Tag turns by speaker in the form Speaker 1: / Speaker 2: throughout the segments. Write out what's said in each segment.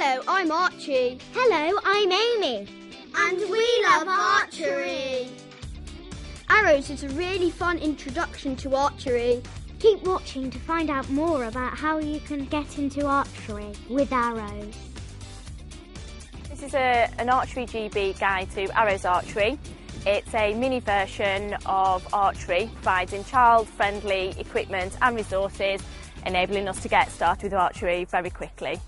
Speaker 1: Hello, I'm Archie.
Speaker 2: Hello, I'm Amy.
Speaker 3: And we love archery.
Speaker 1: Arrows is a really fun introduction to archery.
Speaker 2: Keep watching to find out more about how you can get into archery with arrows.
Speaker 4: This is an Archery GB guide to Arrows Archery. It's a mini version of archery, providing child-friendly equipment and resources, enabling us to get started with archery very quickly.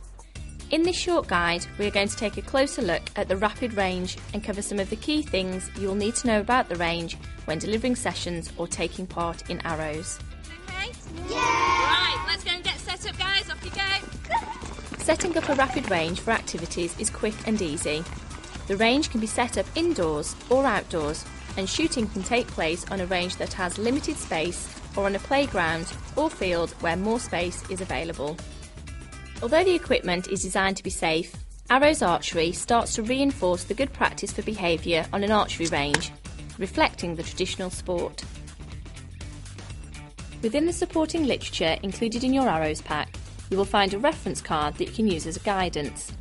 Speaker 5: In this short guide, we are going to take a closer look at the rapid range and cover some of the key things you'll need to know about the range when delivering sessions or taking part in arrows.
Speaker 6: Okay?
Speaker 3: Yeah!
Speaker 6: Right, let's go and get set up, guys. Off you go.
Speaker 5: Setting up a rapid range for activities is quick and easy. The range can be set up indoors or outdoors, and shooting can take place on a range that has limited space or on a playground or field where more space is available. Although the equipment is designed to be safe, Arrows Archery starts to reinforce the good practice for behaviour on an archery range, reflecting the traditional sport. Within the supporting literature included in your Arrows pack, you will find a reference card that you can use as a guidance.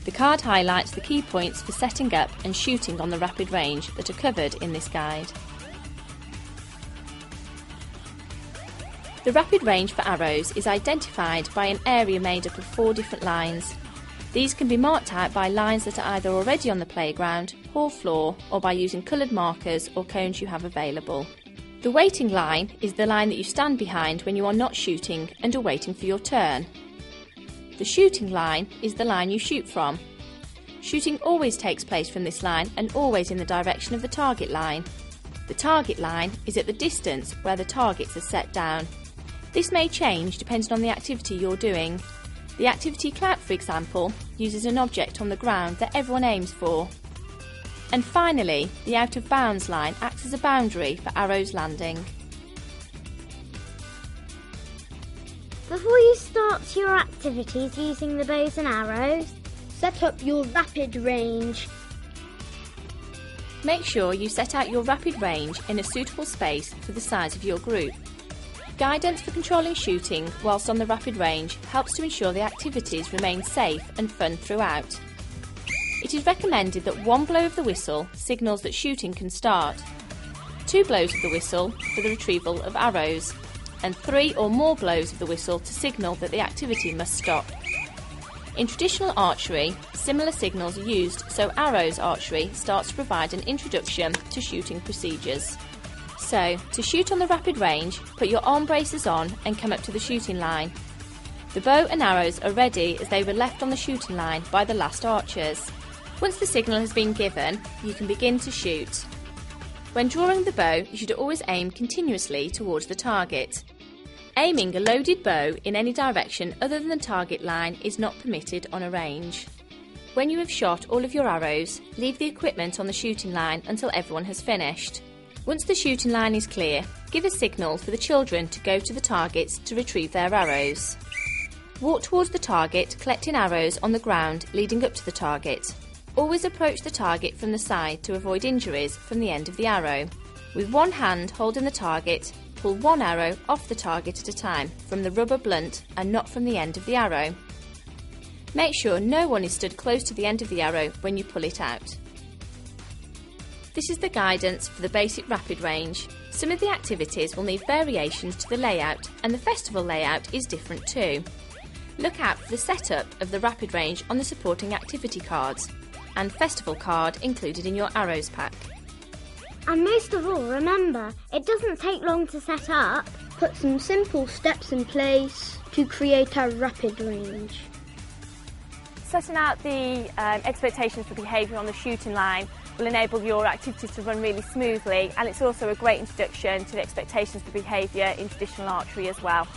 Speaker 5: The card highlights the key points for setting up and shooting on the rapid range that are covered in this guide. The rapid range for arrows is identified by an area made up of 4 different lines. These can be marked out by lines that are either already on the playground, hall floor, or by using coloured markers or cones you have available. The waiting line is the line that you stand behind when you are not shooting and are waiting for your turn. The shooting line is the line you shoot from. Shooting always takes place from this line and always in the direction of the target line. The target line is at the distance where the targets are set down. This may change depending on the activity you're doing. The activity clout, for example, uses an object on the ground that everyone aims for. And finally, the out of bounds line acts as a boundary for arrows landing.
Speaker 2: Before you start your activities using the bows and arrows,
Speaker 1: Set up your rapid range.
Speaker 5: Make sure you set out your rapid range in a suitable space for the size of your group. Guidance for controlling shooting whilst on the rapid range helps to ensure the activities remain safe and fun throughout. It is recommended that 1 blow of the whistle signals that shooting can start, 2 blows of the whistle for the retrieval of arrows, and 3 or more blows of the whistle to signal that the activity must stop. In traditional archery, similar signals are used, so Arrows Archery starts to provide an introduction to shooting procedures. So, to shoot on the rapid range, put your arm braces on and come up to the shooting line. The bow and arrows are ready as they were left on the shooting line by the last archers. Once the signal has been given, you can begin to shoot. When drawing the bow, you should always aim continuously towards the target. Aiming a loaded bow in any direction other than the target line is not permitted on a range. When you have shot all of your arrows, leave the equipment on the shooting line until everyone has finished. Once the shooting line is clear, give a signal for the children to go to the targets to retrieve their arrows. Walk towards the target, collecting arrows on the ground leading up to the target. Always approach the target from the side to avoid injuries from the end of the arrow. With one hand holding the target, pull one arrow off the target at a time from the rubber blunt and not from the end of the arrow. Make sure no one is stood close to the end of the arrow when you pull it out. This is the guidance for the basic rapid range. Some of the activities will need variations to the layout, and the festival layout is different too. Look out for the setup of the rapid range on the supporting activity cards and festival card included in your Arrows pack.
Speaker 2: and most of all, remember, it doesn't take long to set up.
Speaker 1: Put some simple steps in place to create a rapid range.
Speaker 4: Setting out the expectations for behaviour on the shooting line will enable your activities to run really smoothly, and it's also a great introduction to the expectations for behaviour in traditional archery as well.